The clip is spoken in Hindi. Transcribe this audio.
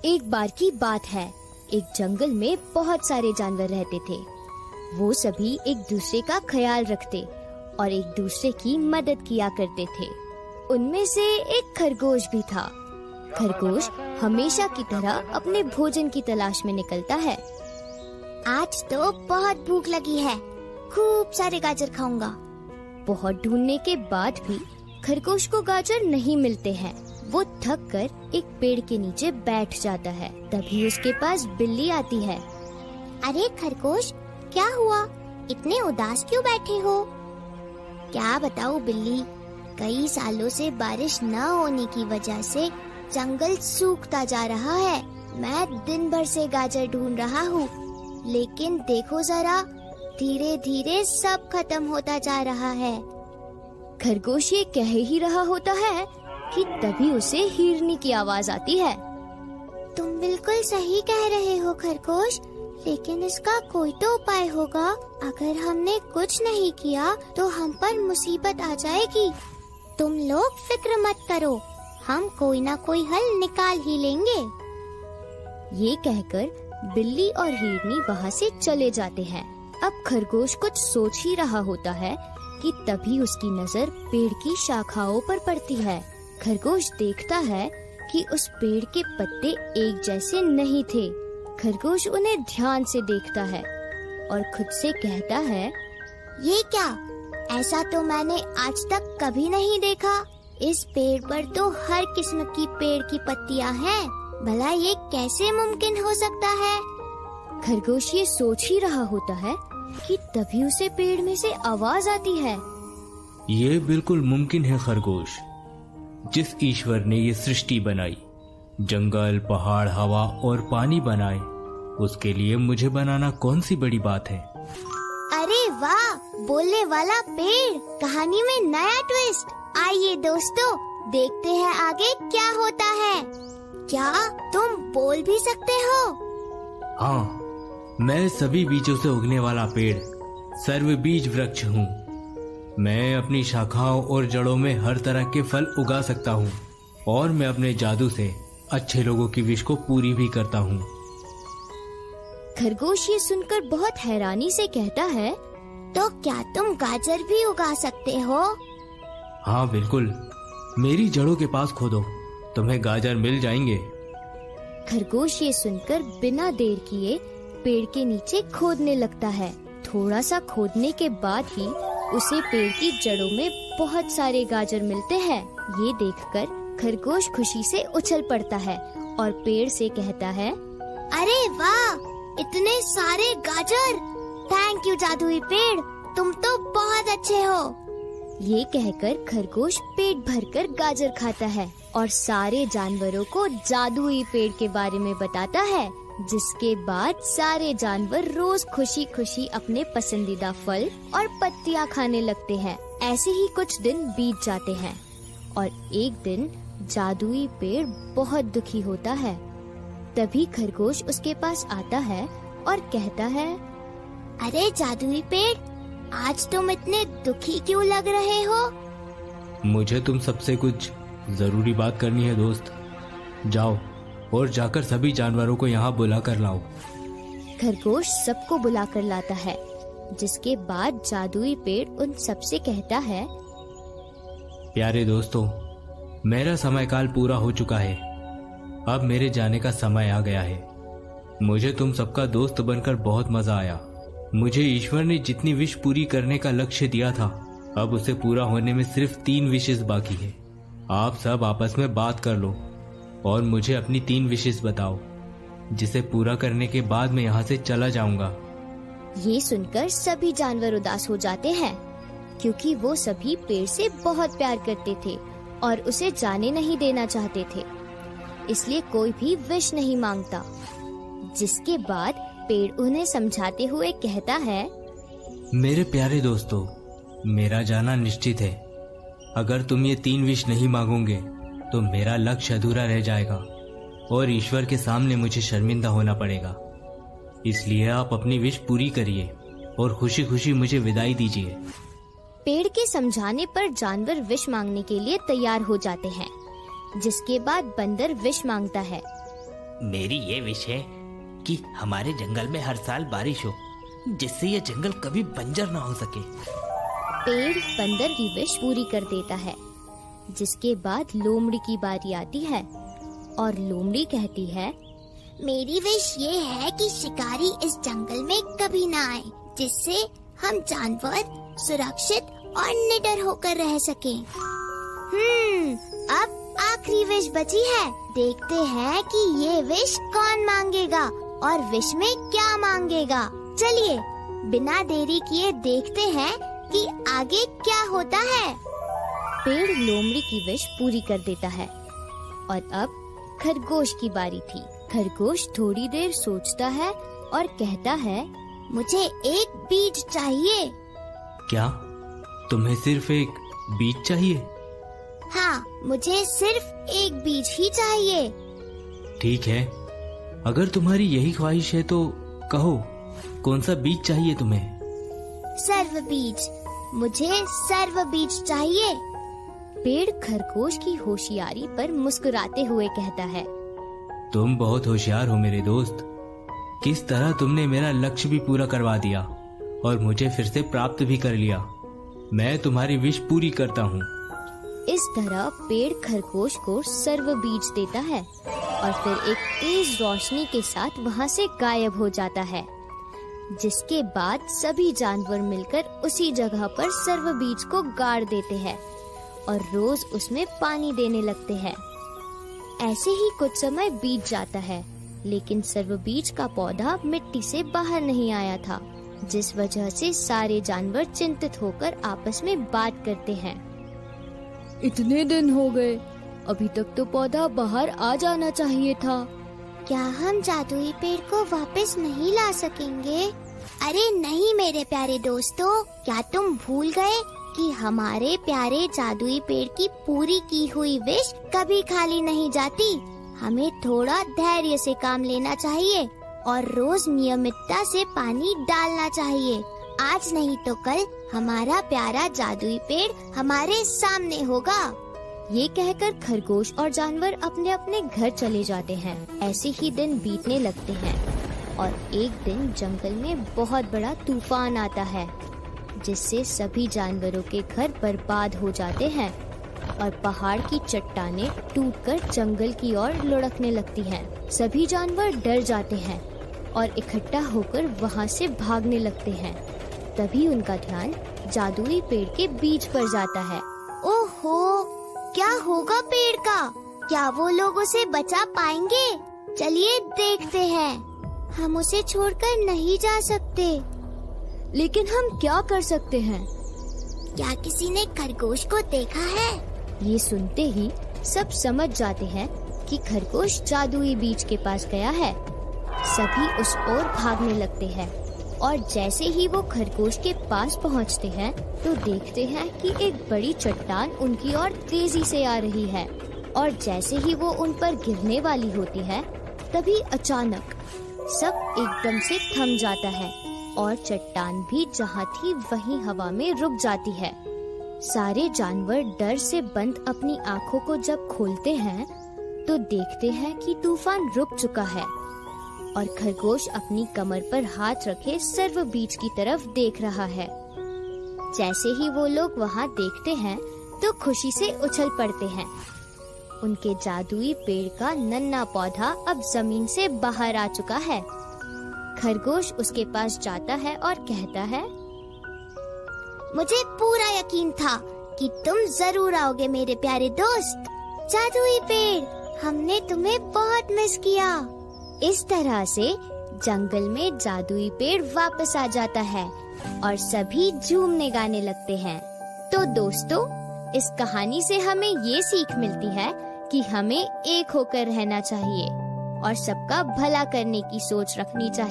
एक बार की बात है, एक जंगल में बहुत सारे जानवर रहते थे। वो सभी एक दूसरे का ख्याल रखते और एक दूसरे की मदद किया करते थे। उनमें से एक खरगोश भी था। खरगोश हमेशा की तरह अपने भोजन की तलाश में निकलता है। आज तो बहुत भूख लगी है, खूब सारे गाजर खाऊंगा। बहुत ढूंढने के बाद भी खरगोश को गाजर नहीं मिलते हैं। वो थक कर एक पेड़ के नीचे बैठ जाता है। तभी उसके पास बिल्ली आती है। अरे खरगोश, क्या हुआ? इतने उदास क्यों बैठे हो? क्या बताऊं बिल्ली, कई सालों से बारिश न होने की वजह से जंगल सूखता जा रहा है। मैं दिन भर से गाजर ढूंढ रहा हूँ, लेकिन देखो जरा, धीरे धीरे सब खत्म होता जा रहा है। खरगोश ये कह ही रहा होता है कि तभी उसे हिरनी की आवाज आती है। तुम बिल्कुल सही कह रहे हो खरगोश, लेकिन इसका कोई तो उपाय होगा। अगर हमने कुछ नहीं किया तो हम पर मुसीबत आ जाएगी। तुम लोग फिक्र मत करो, हम कोई ना कोई हल निकाल ही लेंगे। ये कहकर बिल्ली और हिरनी वहाँ से चले जाते हैं। अब खरगोश कुछ सोच ही रहा होता है कि तभी उसकी नजर पेड़ की शाखाओं पर पड़ती है। खरगोश देखता है कि उस पेड़ के पत्ते एक जैसे नहीं थे। खरगोश उन्हें ध्यान से देखता है और खुद से कहता है, ये क्या? ऐसा तो मैंने आज तक कभी नहीं देखा। इस पेड़ पर तो हर किस्म की पेड़ की पत्तियां हैं। भला ये कैसे मुमकिन हो सकता है? खरगोश ये सोच ही रहा होता है कि तभी उसे पेड़ में से आवाज आती है। ये बिल्कुल मुमकिन है खरगोश। जिस ईश्वर ने ये सृष्टि बनाई, जंगल, पहाड़, हवा और पानी बनाए, उसके लिए मुझे बनाना कौन सी बड़ी बात है। अरे वाह, बोलने वाला पेड़, कहानी में नया ट्विस्ट। आइए दोस्तों, देखते हैं आगे क्या होता है। क्या तुम बोल भी सकते हो? हाँ, मैं सभी बीजों से उगने वाला पेड़, सर्वबीज वृक्ष हूँ। मैं अपनी शाखाओं और जड़ों में हर तरह के फल उगा सकता हूँ और मैं अपने जादू से अच्छे लोगों की विश को पूरी भी करता हूँ। खरगोश ये सुनकर बहुत हैरानी से कहता है, तो क्या तुम गाजर भी उगा सकते हो? हाँ बिल्कुल, मेरी जड़ों के पास खोदो, तुम्हें गाजर मिल जाएंगे। खरगोश ये सुनकर बिना देर किए पेड़ के नीचे खोदने लगता है। थोड़ा सा खोदने के बाद ही उसे पेड़ की जड़ों में बहुत सारे गाजर मिलते हैं। ये देखकर खरगोश खुशी से उछल पड़ता है और पेड़ से कहता है, अरे वाह, इतने सारे गाजर! थैंक यू जादुई पेड़, तुम तो बहुत अच्छे हो। ये कहकर खरगोश पेट भरकर गाजर खाता है और सारे जानवरों को जादुई पेड़ के बारे में बताता है। जिसके बाद सारे जानवर रोज खुशी खुशी अपने पसंदीदा फल और पत्तियां खाने लगते हैं। ऐसे ही कुछ दिन बीत जाते हैं और एक दिन जादुई पेड़ बहुत दुखी होता है। तभी खरगोश उसके पास आता है और कहता है, अरे जादुई पेड़, आज तुम इतने दुखी क्यों लग रहे हो? मुझे तुम सबसे कुछ जरूरी बात करनी है दोस्त। जाओ और जाकर सभी जानवरों को यहाँ बुला कर लाओ। खरगोश सबको बुला कर लाता है, जिसके बाद जादुई पेड़ उन सबसे कहता है, प्यारे दोस्तों, मेरा समय काल पूरा हो चुका है। अब मेरे जाने का समय आ गया है। मुझे तुम सबका दोस्त बनकर बहुत मजा आया। मुझे ईश्वर ने जितनी विश पूरी करने का लक्ष्य दिया था, अब उसे पूरा होने में सिर्फ 3 विशेष बाकी है। आप सब आपस में बात कर लो और मुझे अपनी 3 विशेष बताओ, जिसे पूरा करने के बाद मैं यहाँ से चला जाऊंगा। ये सुनकर सभी जानवर उदास हो जाते हैं, क्योंकि वो सभी पेड़ से बहुत प्यार करते थे और उसे जाने नहीं देना चाहते थे। इसलिए कोई भी विश नहीं मांगता। जिसके बाद पेड़ उन्हें समझाते हुए कहता है, मेरे प्यारे दोस्तों, मेरा जाना निश्चित है। अगर तुम ये 3 विश नहीं मांगोगे तो मेरा लक्ष्य अधूरा रह जाएगा और ईश्वर के सामने मुझे शर्मिंदा होना पड़ेगा। इसलिए आप अपनी विश पूरी करिए और खुशी खुशी मुझे विदाई दीजिए। पेड़ के समझाने पर जानवर विश मांगने के लिए तैयार हो जाते हैं। जिसके बाद बंदर विश मांगता है, मेरी ये विश है कि हमारे जंगल में हर साल बारिश हो, जिससे ये जंगल कभी बंजर ना हो सके। पेड़ बंदर की विश पूरी कर देता है, जिसके बाद लोमड़ी की बारी आती है और लोमड़ी कहती है, मेरी विश ये है कि शिकारी इस जंगल में कभी ना आए, जिससे हम जानवर सुरक्षित और निडर होकर रह सकें। अब आखिरी विश बची है। देखते हैं कि ये विश कौन मांगेगा और विश में क्या मांगेगा। चलिए बिना देरी किए देखते हैं कि आगे क्या होता है। पेड़ लोमड़ी की विश पूरी कर देता है और अब खरगोश की बारी थी। खरगोश थोड़ी देर सोचता है और कहता है, मुझे एक बीज चाहिए। क्या तुम्हें सिर्फ एक बीज चाहिए? हाँ, मुझे सिर्फ एक बीज ही चाहिए। ठीक है, अगर तुम्हारी यही ख्वाहिश है तो कहो, कौन सा बीज चाहिए तुम्हें? सर्व बीज, मुझे सर्व बीज चाहिए। पेड़ खरगोश की होशियारी पर मुस्कुराते हुए कहता है, तुम बहुत होशियार हो मेरे दोस्त। किस तरह तुमने मेरा लक्ष्य भी पूरा करवा दिया और मुझे फिर से प्राप्त भी कर लिया। मैं तुम्हारी विश पूरी करता हूँ। इस तरह पेड़ खरगोश को सर्व बीज देता है और फिर एक तेज रोशनी के साथ वहाँ से गायब हो जाता है, जिसके बाद सभी जानवर मिलकर उसी जगह पर सर्व बीज को गाड़ देते हैं और रोज उसमें पानी देने लगते हैं। ऐसे ही कुछ समय बीत जाता है, लेकिन सर्व बीज का पौधा मिट्टी से बाहर नहीं आया था, जिस वजह से सारे जानवर चिंतित होकर आपस में बात करते हैं। इतने दिन हो गए, अभी तक तो पौधा बाहर आ जाना चाहिए था। क्या हम जादुई पेड़ को वापस नहीं ला सकेंगे? अरे नहीं मेरे प्यारे दोस्तों, क्या तुम भूल गए कि हमारे प्यारे जादुई पेड़ की पूरी की हुई विश कभी खाली नहीं जाती। हमें थोड़ा धैर्य से काम लेना चाहिए और रोज नियमितता से पानी डालना चाहिए। आज नहीं तो कल हमारा प्यारा जादुई पेड़ हमारे सामने होगा। ये कहकर खरगोश और जानवर अपने अपने घर चले जाते हैं। ऐसे ही दिन बीतने लगते हैं और एक दिन जंगल में बहुत बड़ा तूफान आता है, जिससे सभी जानवरों के घर बर्बाद हो जाते हैं और पहाड़ की चट्टानें टूटकर जंगल की ओर लुढ़कने लगती हैं। सभी जानवर डर जाते हैं और इकट्ठा होकर वहाँ से भागने लगते हैं। तभी उनका ध्यान जादुई पेड़ के बीज पर जाता है। ओहो, क्या होगा पेड़ का? क्या वो लोग उसे बचा पाएंगे? चलिए देखते हैं। हम उसे छोड़कर नहीं जा सकते। लेकिन हम क्या कर सकते हैं? क्या किसी ने खरगोश को देखा है? ये सुनते ही सब समझ जाते हैं कि खरगोश जादुई बीज के पास गया है। सभी उस ओर भागने लगते हैं और जैसे ही वो खरगोश के पास पहुंचते हैं तो देखते हैं कि एक बड़ी चट्टान उनकी ओर तेजी से आ रही है और जैसे ही वो उन पर गिरने वाली होती है, तभी अचानक सब एकदम से थम जाता है और चट्टान भी जहाँ थी वहीं हवा में रुक जाती है। सारे जानवर डर से बंद अपनी आँखों को जब खोलते हैं तो देखते हैं कि तूफान रुक चुका है और खरगोश अपनी कमर पर हाथ रखे सर्व बीज की तरफ देख रहा है। जैसे ही वो लोग वहाँ देखते हैं तो खुशी से उछल पड़ते हैं। उनके जादुई पेड़ का नन्हा पौधा अब जमीन से बाहर आ चुका है। खरगोश उसके पास जाता है और कहता है, मुझे पूरा यकीन था कि तुम जरूर आओगे मेरे प्यारे दोस्त। जादुई पेड़, हमने तुम्हें बहुत मिस किया। इस तरह से जंगल में जादुई पेड़ वापस आ जाता है और सभी झूमने गाने लगते हैं। तो दोस्तों, इस कहानी से हमें ये सीख मिलती है कि हमें एक होकर रहना चाहिए और सबका भला करने की सोच रखनी चाहिए।